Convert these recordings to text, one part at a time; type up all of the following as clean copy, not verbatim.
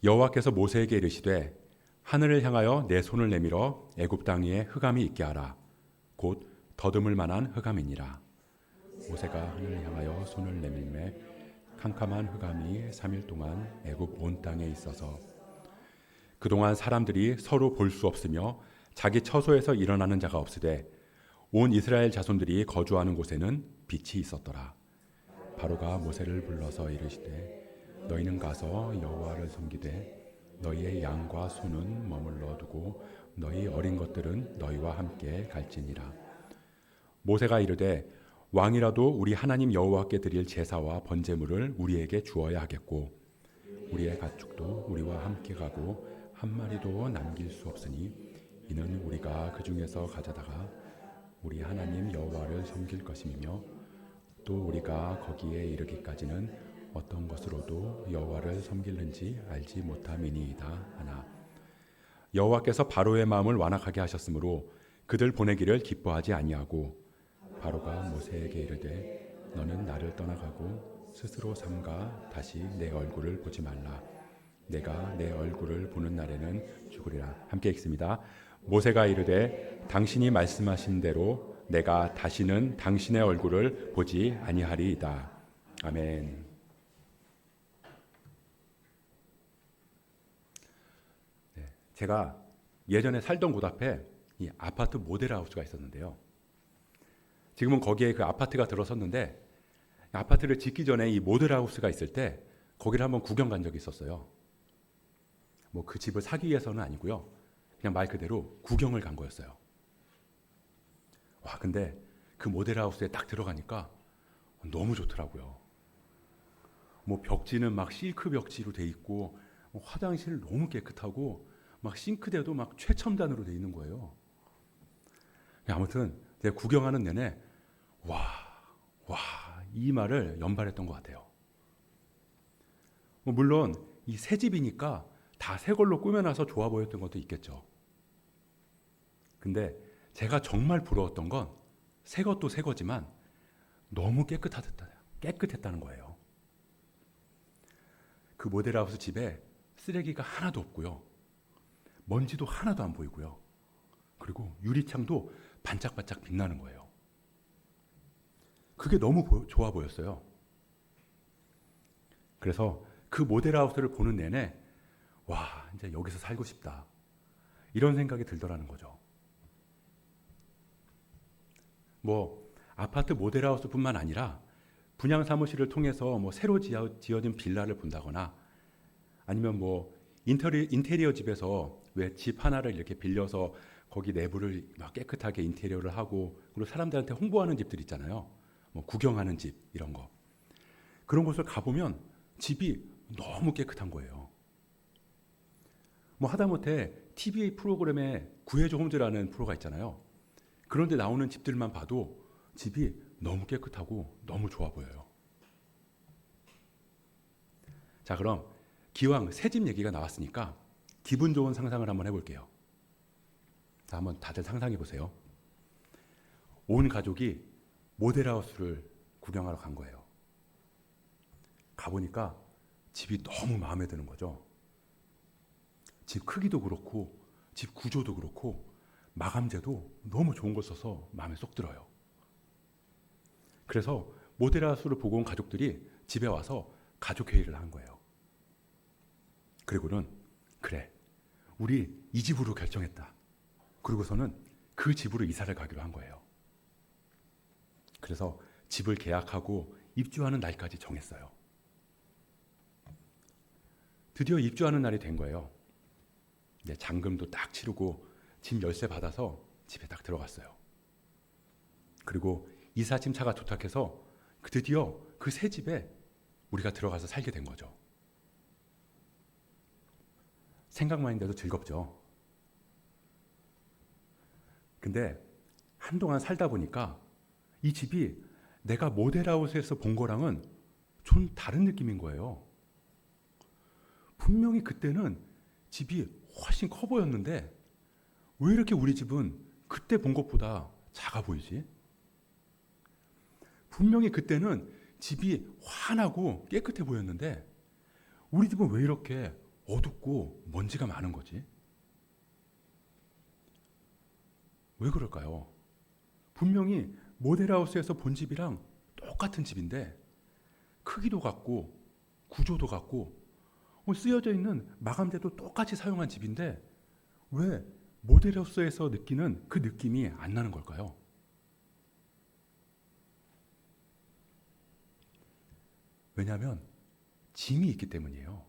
여호와께서 모세에게 이르시되 하늘을 향하여 내 손을 내밀어 애굽 땅 위에 흑암이 있게 하라. 곧 더듬을 만한 흑암이니라. 모세가 하늘을 향하여 손을 내밀매 캄캄한 흑암이 3일 동안 애굽 온 땅에 있어서 그동안 사람들이 서로 볼 수 없으며 자기 처소에서 일어나는 자가 없으되 온 이스라엘 자손들이 거주하는 곳에는 빛이 있었더라. 바로가 모세를 불러서 이르시되 너희는 가서 여호와를 섬기되 너희의 양과 소는 머물러 두고 너희 어린 것들은 너희와 함께 갈지니라. 모세가 이르되 왕이라도 우리 하나님 여호와께 드릴 제사와 번제물을 우리에게 주어야 하겠고 우리의 가축도 우리와 함께 가고 한 마리도 남길 수 없으니 이는 우리가 그 중에서 가져다가 우리 하나님 여호와를 섬길 것임이며 또 우리가 거기에 이르기까지는 어떤 것으로도 여호와를 섬길는지 알지 못함이니이다 하나. 여호와께서 바로의 마음을 완악하게 하셨으므로 그들 보내기를 기뻐하지 아니하고 바로가 모세에게 이르되 너는 나를 떠나가고 스스로 삼가 다시 내 얼굴을 보지 말라. 내가 내 얼굴을 보는 날에는 죽으리라. 함께 읽습니다. 모세가 이르되 당신이 말씀하신 대로 내가 다시는 당신의 얼굴을 보지 아니하리이다. 아멘. 네, 제가 예전에 살던 곳 앞에 이 아파트 모델하우스가 있었는데요. 지금은 거기에 그 아파트가 들어섰는데 아파트를 짓기 전에 이 모델하우스가 있을 때 거기를 한번 구경 간 적이 있었어요. 뭐 그 집을 사기 위해서는 아니고요. 그냥 말 그대로 구경을 간 거였어요. 와, 근데 그 모델하우스에 딱 들어가니까 너무 좋더라고요. 뭐 벽지는 막 실크 벽지로 돼 있고 화장실 너무 깨끗하고 막 싱크대도 막 최첨단으로 돼 있는 거예요. 아무튼 제가 구경하는 내내 이 말을 연발했던 것 같아요. 물론 이 새 집이니까 다 새 걸로 꾸며놔서 좋아 보였던 것도 있겠죠. 근데 제가 정말 부러웠던 건 새 것도 새 거지만 너무 깨끗했다는 거예요. 그 모델하우스 집에 쓰레기가 하나도 없고요. 먼지도 하나도 안 보이고요. 그리고 유리창도 반짝반짝 빛나는 거예요. 그게 너무 좋아 보였어요. 그래서 그 모델하우스를 보는 내내 와, 이제 여기서 살고 싶다. 이런 생각이 들더라는 거죠. 뭐 아파트 모델하우스뿐만 아니라 분양 사무실을 통해서 뭐 새로 지어진 빌라를 본다거나 아니면 뭐 인테리어 집에서 왜 집 하나를 이렇게 빌려서 거기 내부를 막 깨끗하게 인테리어를 하고 그리고 사람들한테 홍보하는 집들 있잖아요. 뭐 구경하는 집 이런 거. 그런 곳을 가보면 집이 너무 깨끗한 거예요. 뭐 하다못해 TV 프로그램에 구해줘 홈즈라는 프로가 있잖아요. 그런데 나오는 집들만 봐도 집이 너무 깨끗하고 너무 좋아 보여요. 자, 그럼 기왕 새 집 얘기가 나왔으니까 기분 좋은 상상을 한번 해볼게요. 자, 한번 다들 상상해 보세요. 온 가족이 모델하우스를 구경하러 간 거예요. 가보니까 집이 너무 마음에 드는 거죠. 집 크기도 그렇고 집 구조도 그렇고 마감재도 너무 좋은 걸 써서 마음에 쏙 들어요. 그래서 모델하우스를 보고 온 가족들이 집에 와서 가족회의를 한 거예요. 그리고는 그래, 우리 이 집으로 결정했다. 그리고서는 그 집으로 이사를 가기로 한 거예요. 그래서 집을 계약하고 입주하는 날까지 정했어요. 드디어 입주하는 날이 된 거예요. 네, 잔금도 딱 치르고 집 열쇠 받아서 집에 딱 들어갔어요. 그리고 이삿짐차가 도착해서 드디어 그 새 집에 우리가 들어가서 살게 된 거죠. 생각만 했는데도 즐겁죠. 근데 한동안 살다 보니까 이 집이 내가 모델하우스에서 본 거랑은 좀 다른 느낌인 거예요. 분명히 그때는 집이 훨씬 커 보였는데 왜 이렇게 우리 집은 그때 본 것보다 작아 보이지? 분명히 그때는 집이 환하고 깨끗해 보였는데 우리 집은 왜 이렇게 어둡고 먼지가 많은 거지? 왜 그럴까요? 분명히 모델하우스에서 본 집이랑 똑같은 집인데 크기도 같고 구조도 같고 쓰여져 있는 마감재도 똑같이 사용한 집인데 왜 모델하우스에서 느끼는 그 느낌이 안 나는 걸까요? 왜냐하면 짐이 있기 때문이에요.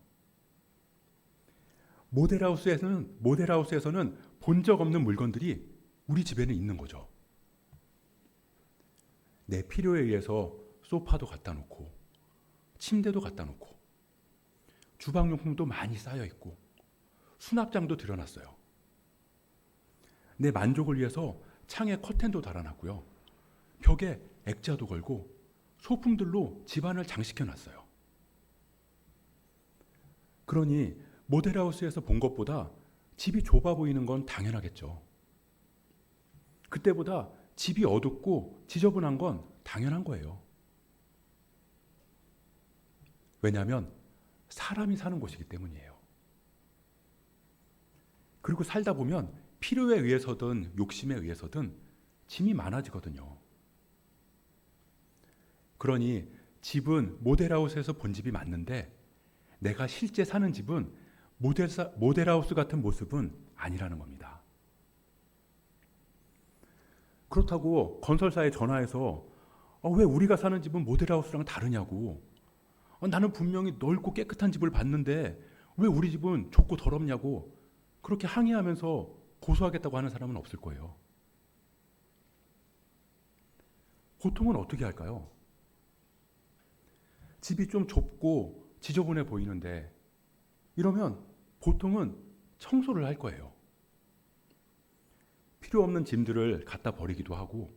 모델하우스에서는 본 적 없는 물건들이 우리 집에는 있는 거죠. 내 필요에 의해서 소파도 갖다 놓고 침대도 갖다 놓고 주방용품도 많이 쌓여 있고 수납장도 들여놨어요. 내 만족을 위해서 창에 커튼도 달아놨고요. 벽에 액자도 걸고 소품들로 집안을 장식해놨어요. 그러니 모델하우스에서 본 것보다 집이 좁아 보이는 건 당연하겠죠. 그때보다 집이 어둡고 지저분한 건 당연한 거예요. 왜냐하면 사람이 사는 곳이기 때문이에요. 그리고 살다 보면 필요에 의해서든 욕심에 의해서든 짐이 많아지거든요. 그러니 집은 모델하우스에서 본 집이 맞는데 내가 실제 사는 집은 모델하우스 같은 모습은 아니라는 겁니다. 그렇다고 건설사에 전화해서 왜 우리가 사는 집은 모델하우스랑 다르냐고, 나는 분명히 넓고 깨끗한 집을 봤는데 왜 우리 집은 좁고 더럽냐고 그렇게 항의하면서 고소하겠다고 하는 사람은 없을 거예요. 보통은 어떻게 할까요? 집이 좀 좁고 지저분해 보이는데 이러면 보통은 청소를 할 거예요. 필요 없는 짐들을 갖다 버리기도 하고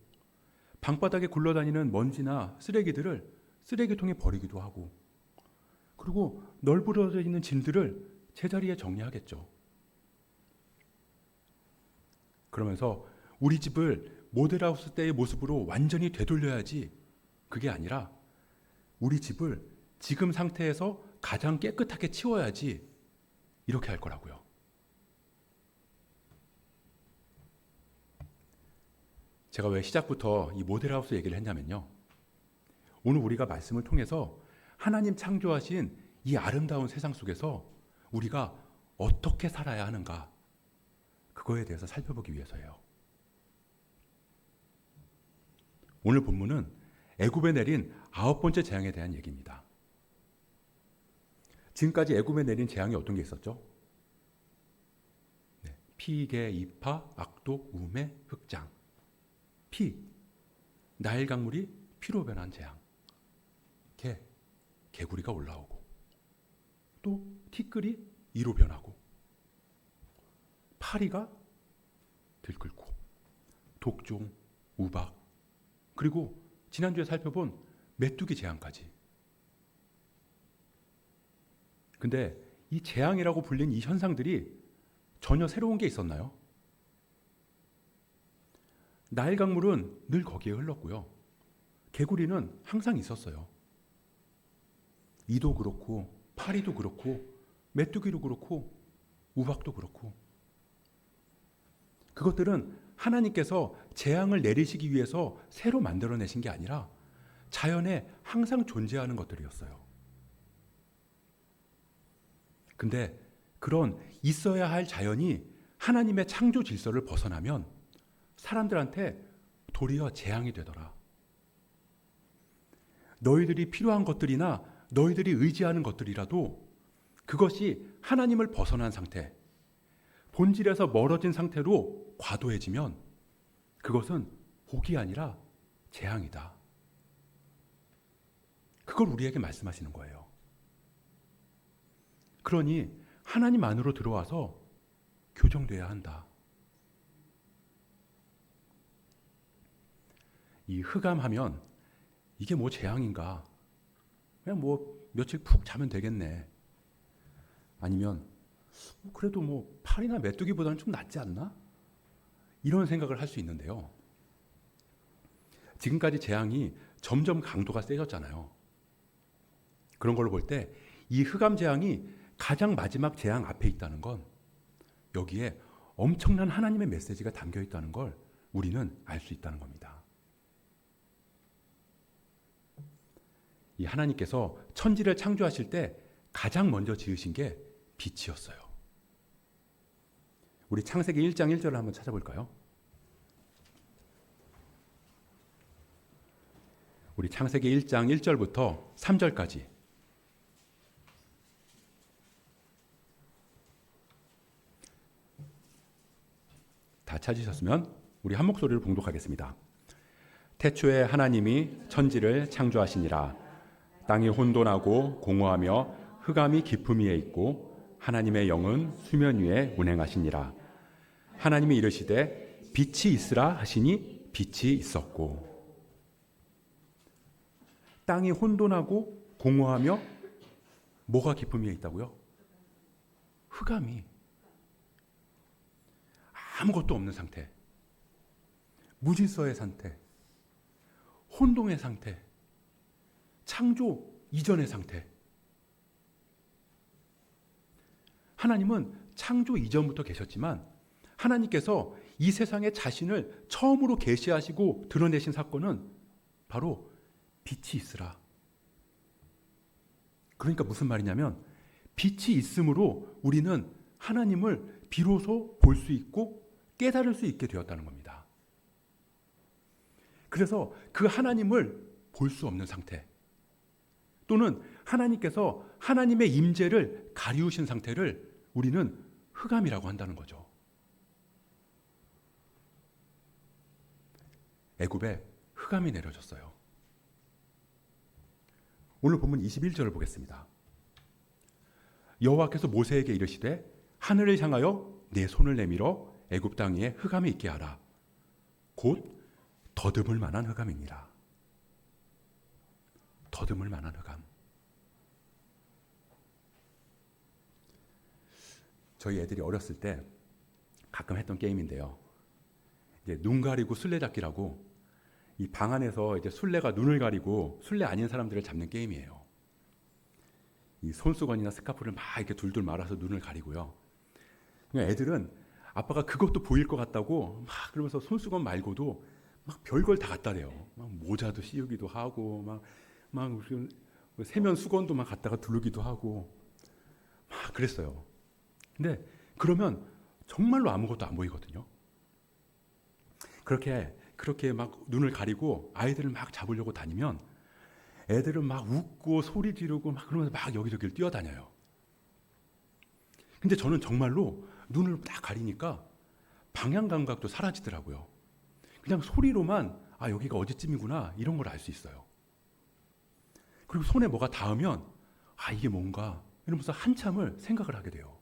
방바닥에 굴러다니는 먼지나 쓰레기들을 쓰레기통에 버리기도 하고 그리고 널브러져 있는 짐들을 제자리에 정리하겠죠. 그러면서 우리 집을 모델하우스 때의 모습으로 완전히 되돌려야지, 그게 아니라 우리 집을 지금 상태에서 가장 깨끗하게 치워야지, 이렇게 할 거라고요. 제가 왜 시작부터 이 모델하우스 얘기를 했냐면요. 오늘 우리가 말씀을 통해서 하나님 창조하신 이 아름다운 세상 속에서 우리가 어떻게 살아야 하는가, 그거에 대해서 살펴보기 위해서예요. 오늘 본문은 애굽에 내린 9번째 재앙에 대한 얘기입니다. 지금까지 애굽에 내린 재앙이 어떤 게 있었죠? 피개, 이파, 악독, 우매, 흑장. 나일 강물이 피로 변한 재앙. 개구리가 올라오고 또 티끌이 이로 변하고 파리가 들끓고 독종, 우박, 그리고 지난주에 살펴본 메뚜기 재앙까지. 근데 이 재앙이라고 불린 이 현상들이 전혀 새로운 게 있었나요? 나일 강물은 늘 거기에 흘렀고요. 개구리는 항상 있었어요. 이도 그렇고 파리도 그렇고 메뚜기도 그렇고 우박도 그렇고, 그것들은 하나님께서 재앙을 내리시기 위해서 새로 만들어내신 게 아니라 자연에 항상 존재하는 것들이었어요. 근데 그런 있어야 할 자연이 하나님의 창조 질서를 벗어나면 사람들한테 도리어 재앙이 되더라. 너희들이 필요한 것들이나 너희들이 의지하는 것들이라도 그것이 하나님을 벗어난 상태, 본질에서 멀어진 상태로 과도해지면 그것은 복이 아니라 재앙이다. 그걸 우리에게 말씀하시는 거예요. 그러니 하나님 안으로 들어와서 교정돼야 한다. 이 흑암하면 이게 뭐 재앙인가? 그냥 뭐 며칠 푹 자면 되겠네. 아니면 그래도 뭐 파리나 메뚜기보다는 좀 낫지 않나? 이런 생각을 할 수 있는데요. 지금까지 재앙이 점점 강도가 세졌잖아요. 그런 걸로 볼 때 이 흑암 재앙이 가장 마지막 재앙 앞에 있다는 건 여기에 엄청난 하나님의 메시지가 담겨 있다는 걸 우리는 알 수 있다는 겁니다. 이 하나님께서 천지를 창조하실 때 가장 먼저 지으신 게 빛이었어요. 우리 창세기 1장 1절을 한번 찾아볼까요? 우리 창세기 1장 1절부터 3절까지 다 찾으셨으면 우리 한 목소리로 봉독하겠습니다. 태초에 하나님이 천지를 창조하시니라. 땅이 혼돈하고 공허하며 흑암이 깊음 위에 있고 하나님의 영은 수면 위에 운행하시니라. 하나님이 이르시되 빛이 있으라 하시니 빛이 있었고. 땅이 혼돈하고 공허하며 뭐가 깊음 위에 있다고요? 흑암이. 아무것도 없는 상태. 무질서의 상태. 혼동의 상태. 창조 이전의 상태. 하나님은 창조 이전부터 계셨지만 하나님께서 이 세상에 자신을 처음으로 계시하시고 드러내신 사건은 바로 빛이 있으라. 그러니까 무슨 말이냐면 빛이 있음으로 우리는 하나님을 비로소 볼 수 있고 깨달을 수 있게 되었다는 겁니다. 그래서 그 하나님을 볼 수 없는 상태 또는 하나님께서 하나님의 임재를 가리우신 상태를 우리는 흑암이라고 한다는 거죠. 애굽에 흑암이 내려졌어요. 오늘 본문 21절을 보겠습니다. 여호와께서 모세에게 이르시되 하늘을 향하여 내 손을 내밀어 애굽 땅 위에 흑암이 있게 하라. 곧 더듬을 만한 흑암이니라. 더듬을 만한 흑암. 저희 애들이 어렸을 때 가끔 했던 게임인데요. 이제 눈 가리고 술래잡기라고 이 방 안에서 이제 술래가 눈을 가리고 술래 아닌 사람들을 잡는 게임이에요. 이 손수건이나 스카프를 막 이렇게 둘둘 말아서 눈을 가리고요. 그러니까 애들은 아빠가 그것도 보일 것 같다고 막 그러면서 손수건 말고도 막 별걸 다 갖다 대요. 막 모자도 씌우기도 하고 막 세면 수건도 막 갖다가 두르기도 하고 막 그랬어요. 근데 그러면 정말로 아무것도 안 보이거든요. 그렇게 막 눈을 가리고 아이들을 막 잡으려고 다니면 애들은 막 웃고 소리 지르고 막 그러면서 막 여기저기를 뛰어다녀요. 근데 저는 정말로 눈을 딱 가리니까 방향 감각도 사라지더라고요. 그냥 소리로만 여기가 어디쯤이구나 이런 걸 알 수 있어요. 그리고 손에 뭐가 닿으면 이게 뭔가 이러면서 한참을 생각을 하게 돼요.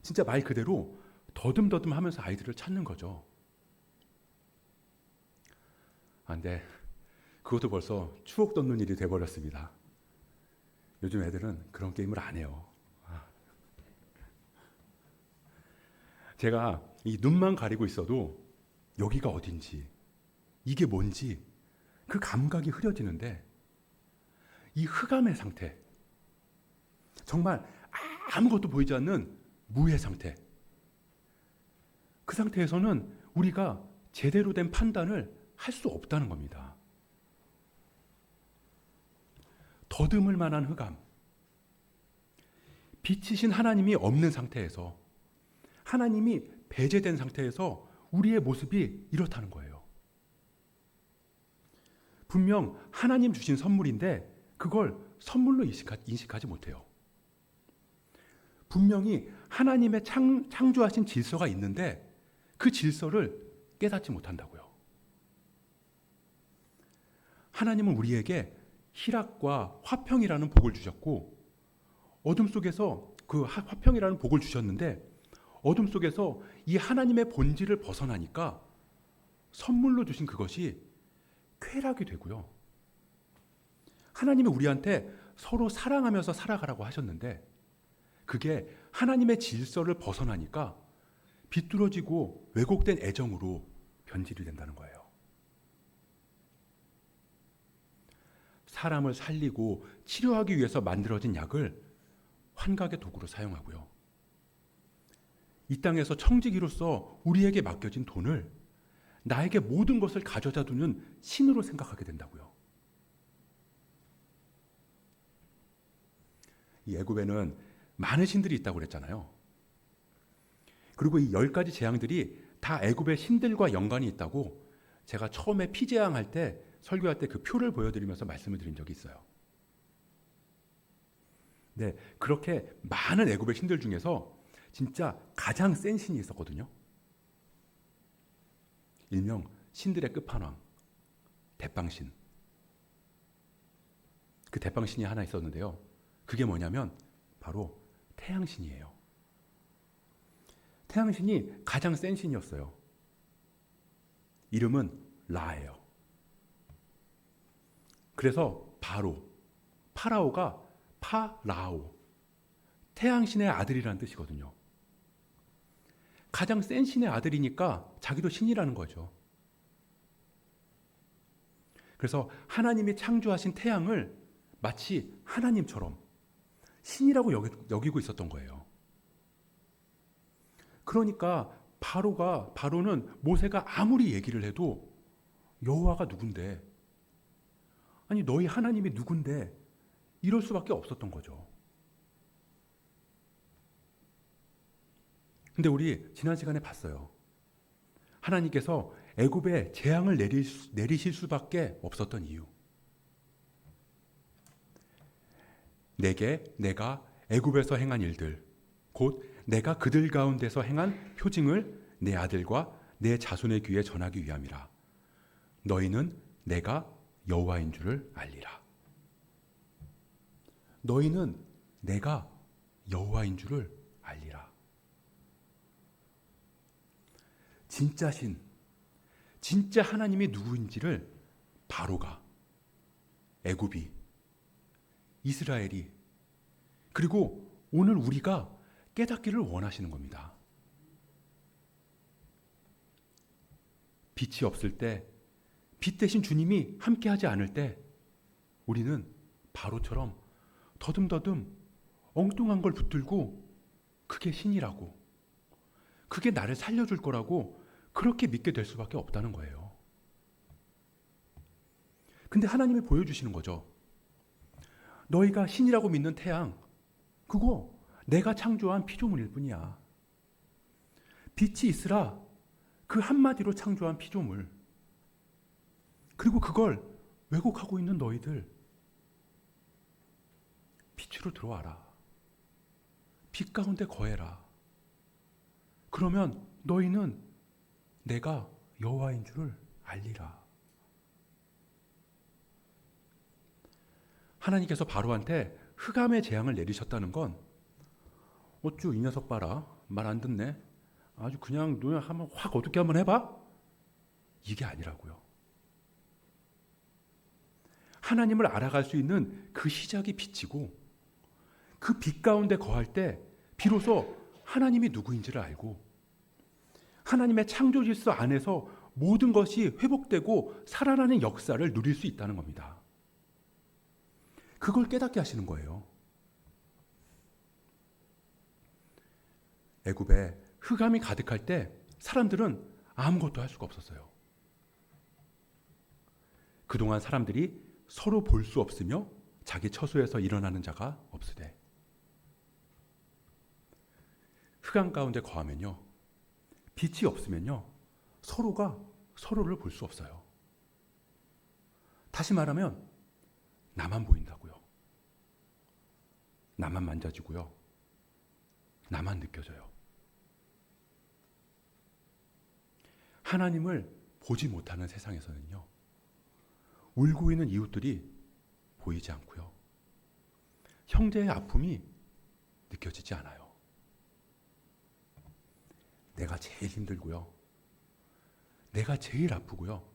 진짜 말 그대로 더듬더듬 하면서 아이들을 찾는 거죠. 근데 그것도 벌써 추억 돋는 일이 돼버렸습니다. 요즘 애들은 그런 게임을 안 해요. 제가 이 눈만 가리고 있어도 여기가 어딘지 이게 뭔지 그 감각이 흐려지는데 이 흑암의 상태, 정말 아무것도 보이지 않는 무의 상태, 그 상태에서는 우리가 제대로 된 판단을 할 수 없다는 겁니다. 더듬을 만한 흑암, 빛이신 하나님이 없는 상태에서, 하나님이 배제된 상태에서 우리의 모습이 이렇다는 거예요. 분명 하나님 주신 선물인데 그걸 선물로 인식하지 못해요. 분명히 하나님의 창조하신 질서가 있는데 그 질서를 깨닫지 못한다고요. 하나님은 우리에게 희락과 화평이라는 복을 주셨고 어둠 속에서 그 화평이라는 복을 주셨는데 어둠 속에서 이 하나님의 본질을 벗어나니까 선물로 주신 그것이 쾌락이 되고요. 하나님이 우리한테 서로 사랑하면서 살아가라고 하셨는데 그게 하나님의 질서를 벗어나니까 비뚤어지고 왜곡된 애정으로 변질이 된다는 거예요. 사람을 살리고 치료하기 위해서 만들어진 약을 환각의 도구로 사용하고요. 이 땅에서 청지기로서 우리에게 맡겨진 돈을 나에게 모든 것을 가져다 두는 신으로 생각하게 된다고요. 이 애굽에는 많은 신들이 있다고 그랬잖아요. 그리고 이 10가지 재앙들이 다 애굽의 신들과 연관이 있다고 제가 처음에 피재앙 할 때, 설교할 때 그 표를 보여드리면서 말씀을 드린 적이 있어요. 네, 그렇게 많은 애굽의 신들 중에서 진짜 가장 센 신이 있었거든요. 일명 신들의 끝판왕, 대빵신. 그 대빵신이 하나 있었는데요. 그게 뭐냐면 바로 태양신이에요. 태양신이 가장 센 신이었어요. 이름은 라예요. 그래서 파라오가 파라오, 태양신의 아들이라는 뜻이거든요. 가장 센 신의 아들이니까 자기도 신이라는 거죠. 그래서 하나님이 창조하신 태양을 마치 하나님처럼 신이라고 여기고 있었던 거예요. 그러니까 바로는 모세가 아무리 얘기를 해도 여호와가 누군데, 아니 너희 하나님이 누군데, 이럴 수밖에 없었던 거죠. 근데 우리 지난 시간에 봤어요. 하나님께서 애굽에 재앙을 내리실 수밖에 없었던 이유. 내가 애굽에서 행한 일들, 곧 내가 그들 가운데서 행한 표징을 내 아들과 내 자손의 귀에 전하기 위함이라. 너희는 내가 여호와인 줄을 알리라. 너희는 내가 여호와인 줄을 알리라. 진짜 신, 진짜 하나님이 누구인지를 바로가, 애굽이, 이스라엘이, 그리고 오늘 우리가 깨닫기를 원하시는 겁니다. 빛이 없을 때, 빛 대신 주님이 함께하지 않을 때 우리는 바로처럼 더듬더듬 엉뚱한 걸 붙들고 그게 신이라고, 그게 나를 살려줄 거라고 그렇게 믿게 될 수밖에 없다는 거예요. 근데 하나님이 보여주시는 거죠. 너희가 신이라고 믿는 태양, 그거 내가 창조한 피조물일 뿐이야. 빛이 있으라, 그 한마디로 창조한 피조물. 그리고 그걸 왜곡하고 있는 너희들, 빛으로 들어와라. 빛 가운데 거해라. 그러면 너희는 내가 여호와인 줄을 알리라. 하나님께서 바로한테 흑암의 재앙을 내리셨다는 건 어쭈 이 녀석 봐라, 말 안 듣네, 아주 그냥 눈을 한번 확 어둡게 한번 해봐, 이게 아니라고요. 하나님을 알아갈 수 있는 그 시작이 빛이고, 그 빛 가운데 거할 때 비로소 하나님이 누구인지를 알고 하나님의 창조 질서 안에서 모든 것이 회복되고 살아나는 역사를 누릴 수 있다는 겁니다. 그걸 깨닫게 하시는 거예요. 애굽에 흑암이 가득할 때 사람들은 아무것도 할 수가 없었어요. 그동안 사람들이 서로 볼 수 없으며 자기 처소에서 일어나는 자가 없으되, 흑암 가운데 거하면요, 빛이 없으면요, 서로가 서로를 볼 수 없어요. 다시 말하면 나만 보인다고요. 나만 만져지고요. 나만 느껴져요. 하나님을 보지 못하는 세상에서는요, 울고 있는 이웃들이 보이지 않고요, 형제의 아픔이 느껴지지 않아요. 내가 제일 힘들고요, 내가 제일 아프고요,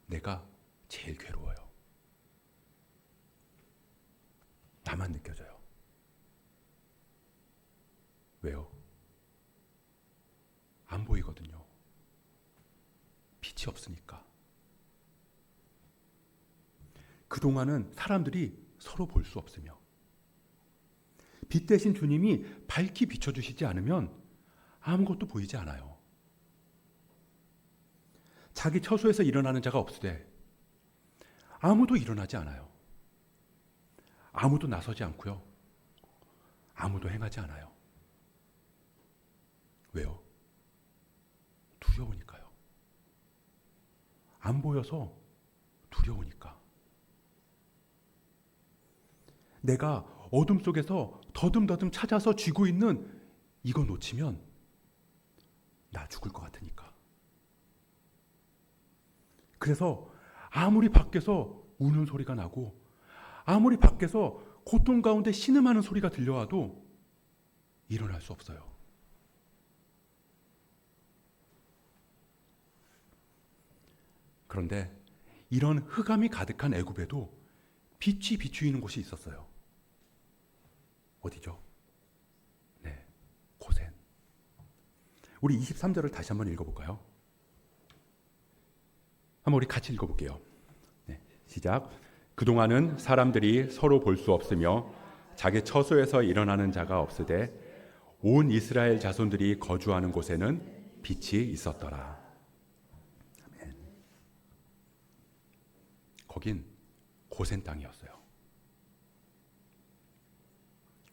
내가 제일 괴로워요. 나만 느껴져요. 왜요? 안 보이거든요. 빛이 없으니까. 그동안은 사람들이 서로 볼 수 없으며 빛 대신 주님이 밝히 비춰주시지 않으면 아무것도 보이지 않아요. 자기 처소에서 일어나는 자가 없으되 아무도 일어나지 않아요. 아무도 나서지 않고요. 아무도 행하지 않아요. 왜요? 두려우니까요. 안 보여서 두려우니까. 내가 어둠 속에서 더듬더듬 찾아서 쥐고 있는 이거 놓치면 나 죽을 것 같으니까. 그래서 아무리 밖에서 우는 소리가 나고 아무리 밖에서 고통 가운데 신음하는 소리가 들려와도 일어날 수 없어요. 그런데 이런 흑암이 가득한 애굽에도 빛이 비추이는 곳이 있었어요. 어디죠? 네, 고센. 우리 23절을 다시 한번 읽어볼까요? 한번 우리 같이 읽어볼게요. 네, 시작. 그동안은 사람들이 서로 볼 수 없으며 자기 처소에서 일어나는 자가 없으되 온 이스라엘 자손들이 거주하는 곳에는 빛이 있었더라. 아멘. 거긴 고센 땅이었어요.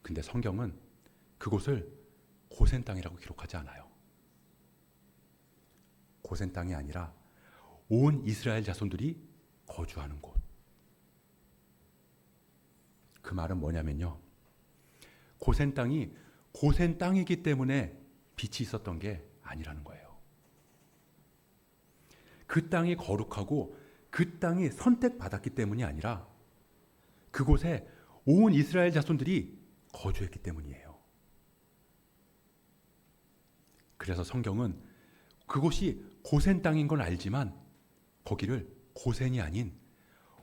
근데 성경은 그곳을 고센 땅이라고 기록하지 않아요. 고센 땅이 아니라 온 이스라엘 자손들이 거주하는 곳. 그 말은 뭐냐면요. 고센 땅이 고센 땅이기 때문에 빛이 있었던 게 아니라는 거예요. 그 땅이 거룩하고 그 땅이 선택받았기 때문이 아니라 그곳에 온 이스라엘 자손들이 거주했기 때문이에요. 그래서 성경은 그곳이 고센 땅인 건 알지만 거기를 고센이 아닌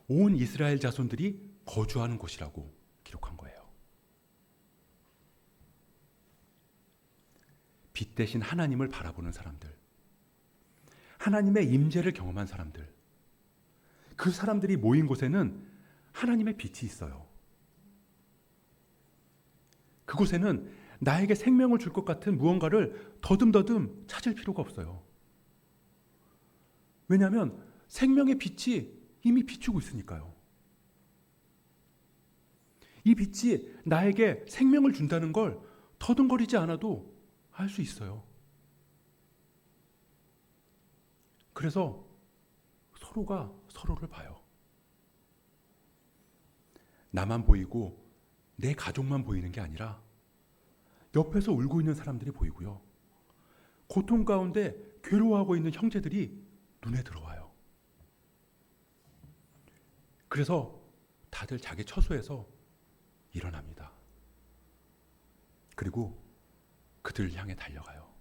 온 이스라엘 자손들이 거주하는 곳이라고 기록한 거예요. 빛 대신 하나님을 바라보는 사람들, 하나님의 임재를 경험한 사람들, 그 사람들이 모인 곳에는 하나님의 빛이 있어요. 그곳에는 나에게 생명을 줄 것 같은 무언가를 더듬더듬 찾을 필요가 없어요. 왜냐하면 생명의 빛이 이미 비추고 있으니까요. 이 빛이 나에게 생명을 준다는 걸 더듬거리지 않아도 알 수 있어요. 그래서 서로가 서로를 봐요. 나만 보이고 내 가족만 보이는 게 아니라 옆에서 울고 있는 사람들이 보이고요. 고통 가운데 괴로워하고 있는 형제들이 눈에 들어와요. 그래서 다들 자기 처소에서 일어납니다. 그리고 그들을 향해 달려가요.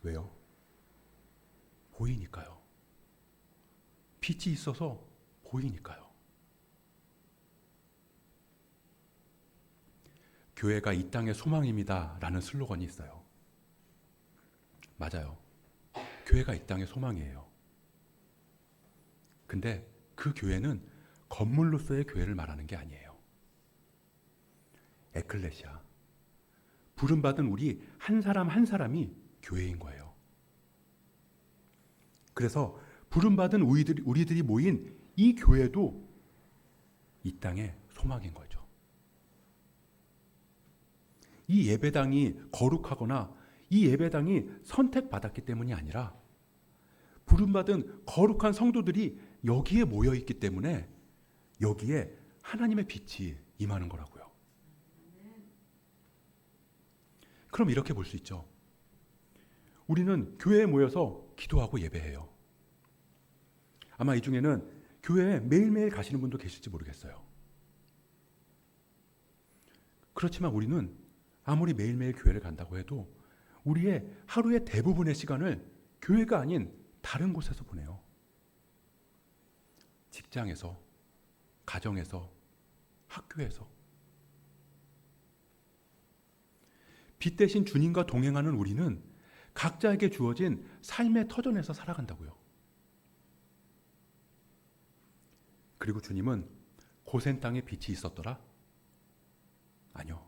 왜요? 보이니까요. 빛이 있어서 보이니까요. 교회가 이 땅의 소망입니다 라는 슬로건이 있어요. 맞아요. 교회가 이 땅의 소망이에요. 근데 그 교회는 건물로서의 교회를 말하는 게 아니에요. 에클레시아, 부름받은 우리 한 사람 한 사람이 교회인 거예요. 그래서 부름받은 우리들이 모인 이 교회도 이 땅의 소망인 거죠. 이 예배당이 거룩하거나 이 예배당이 선택받았기 때문이 아니라 부름받은 거룩한 성도들이 여기에 모여 있기 때문에 여기에 하나님의 빛이 임하는 거라고요. 그럼 이렇게 볼 수 있죠. 우리는 교회에 모여서 기도하고 예배해요. 아마 이 중에는 교회에 매일매일 가시는 분도 계실지 모르겠어요. 그렇지만 우리는 아무리 매일매일 교회를 간다고 해도 우리의 하루의 대부분의 시간을 교회가 아닌 다른 곳에서 보내요. 직장에서, 가정에서, 학교에서. 빛 대신 주님과 동행하는 우리는 각자에게 주어진 삶의 터전에서 살아간다고요. 그리고 주님은 고센 땅에 빛이 있었더라. 아니요.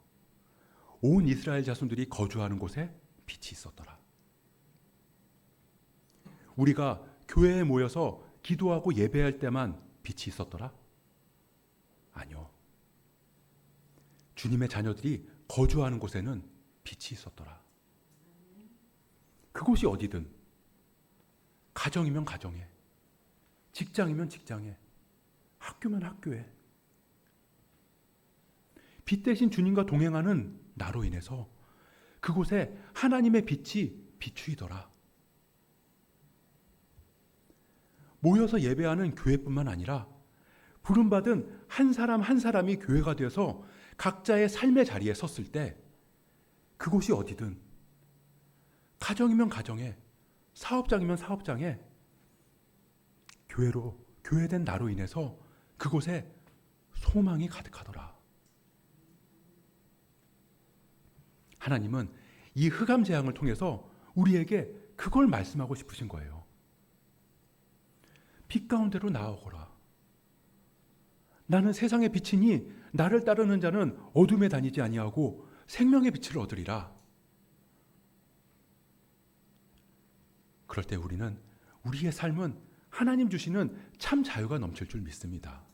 온 이스라엘 자손들이 거주하는 곳에 빛이 있었더라. 우리가 교회에 모여서 기도하고 예배할 때만 빛이 있었더라? 아니요. 주님의 자녀들이 거주하는 곳에는 빛이 있었더라. 그곳이 어디든, 가정이면 가정에, 직장이면 직장에, 학교면 학교에, 빛 대신 주님과 동행하는 나로 인해서 그곳에 하나님의 빛이 비추이더라. 모여서 예배하는 교회뿐만 아니라 부름받은 한 사람 한 사람이 교회가 되어서 각자의 삶의 자리에 섰을 때 그곳이 어디든, 가정이면 가정에, 사업장이면 사업장에, 교회된 나로 인해서 그곳에 소망이 가득하더라. 하나님은 이 흑암 재앙을 통해서 우리에게 그걸 말씀하고 싶으신 거예요. 빛 가운데로 나아오거라. 나는 세상의 빛이니 나를 따르는 자는 어둠에 다니지 아니하고 생명의 빛을 얻으리라. 그럴 때 우리는, 우리의 삶은 하나님 주시는 참 자유가 넘칠 줄 믿습니다.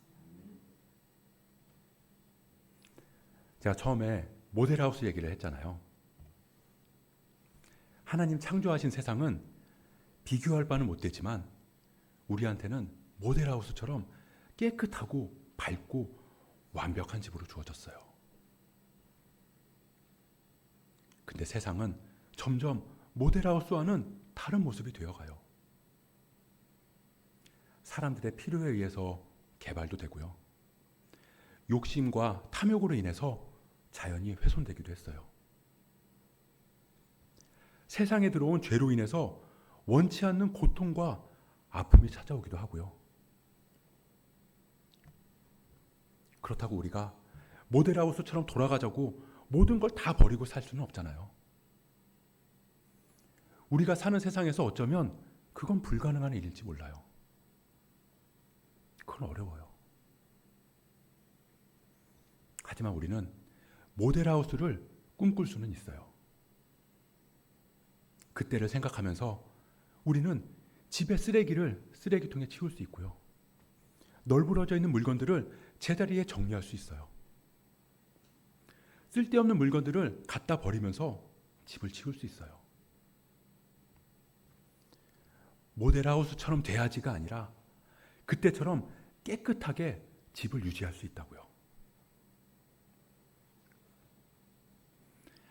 제가 처음에 모델하우스 얘기를 했잖아요. 하나님 창조하신 세상은 비교할 바는 못되지만 우리한테는 모델하우스처럼 깨끗하고 밝고 완벽한 집으로 주어졌어요. 근데 세상은 점점 모델하우스와는 다른 모습이 되어가요. 사람들의 필요에 의해서 개발도 되고요. 욕심과 탐욕으로 인해서 자연이 훼손되기도 했어요. 세상에 들어온 죄로 인해서 원치 않는 고통과 아픔이 찾아오기도 하고요. 그렇다고 우리가 모델하우스처럼 돌아가자고 모든 걸 다 버리고 살 수는 없잖아요. 우리가 사는 세상에서 어쩌면 그건 불가능한 일일지 몰라요. 그건 어려워요. 하지만 우리는 모델하우스를 꿈꿀 수는 있어요. 그때를 생각하면서 우리는 집의 쓰레기를 쓰레기통에 치울 수 있고요. 널브러져 있는 물건들을 제자리에 정리할 수 있어요. 쓸데없는 물건들을 갖다 버리면서 집을 치울 수 있어요. 모델하우스처럼 돼야지가 아니라 그때처럼 깨끗하게 집을 유지할 수 있다고요.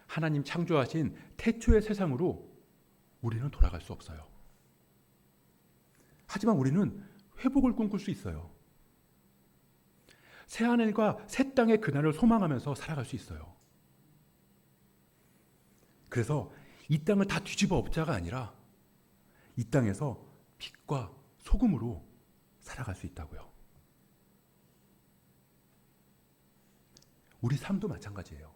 하나님 창조하신 태초의 세상으로 우리는 돌아갈 수 없어요. 하지만 우리는 회복을 꿈꿀 수 있어요. 새하늘과 새 땅의 그날을 소망하면서 살아갈 수 있어요. 그래서 이 땅을 다 뒤집어 엎자가 아니라 이 땅에서 빛과 소금으로 살아갈 수 있다고요. 우리 삶도 마찬가지예요.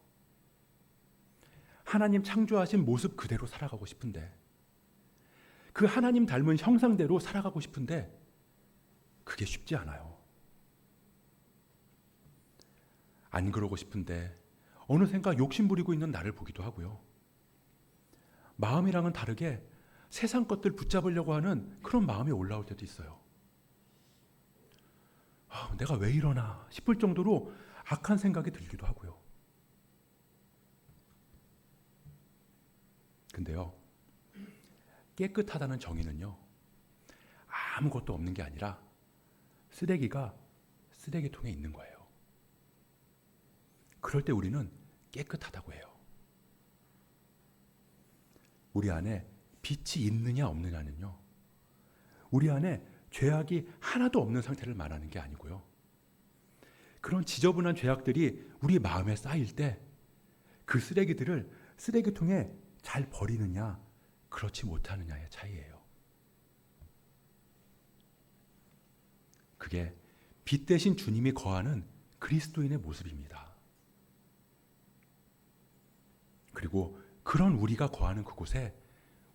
하나님 창조하신 모습 그대로 살아가고 싶은데, 그 하나님 닮은 형상대로 살아가고 싶은데 그게 쉽지 않아요. 안 그러고 싶은데 어느샌가 욕심 부리고 있는 나를 보기도 하고요. 마음이랑은 다르게 세상 것들 붙잡으려고 하는 그런 마음이 올라올 때도 있어요. 내가 왜 이러나 싶을 정도로 악한 생각이 들기도 하고요. 근데요, 깨끗하다는 정의는요, 아무것도 없는 게 아니라 쓰레기가 쓰레기통에 있는 거예요. 그럴 때 우리는 깨끗하다고 해요. 우리 안에 빛이 있느냐 없느냐는요, 우리 안에 죄악이 하나도 없는 상태를 말하는 게 아니고요. 그런 지저분한 죄악들이 우리 마음에 쌓일 때 그 쓰레기들을 쓰레기통에 잘 버리느냐, 그렇지 못하느냐의 차이예요. 그게 빛 대신 주님이 거하는 그리스도인의 모습입니다. 그리고 그런 우리가 거하는 그곳에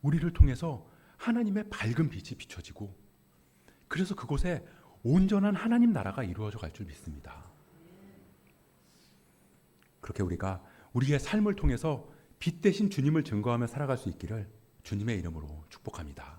우리를 통해서 하나님의 밝은 빛이 비춰지고, 그래서 그곳에 온전한 하나님 나라가 이루어져 갈 줄 믿습니다. 그렇게 우리가 우리의 삶을 통해서 빛 대신 주님을 증거하며 살아갈 수 있기를 주님의 이름으로 축복합니다.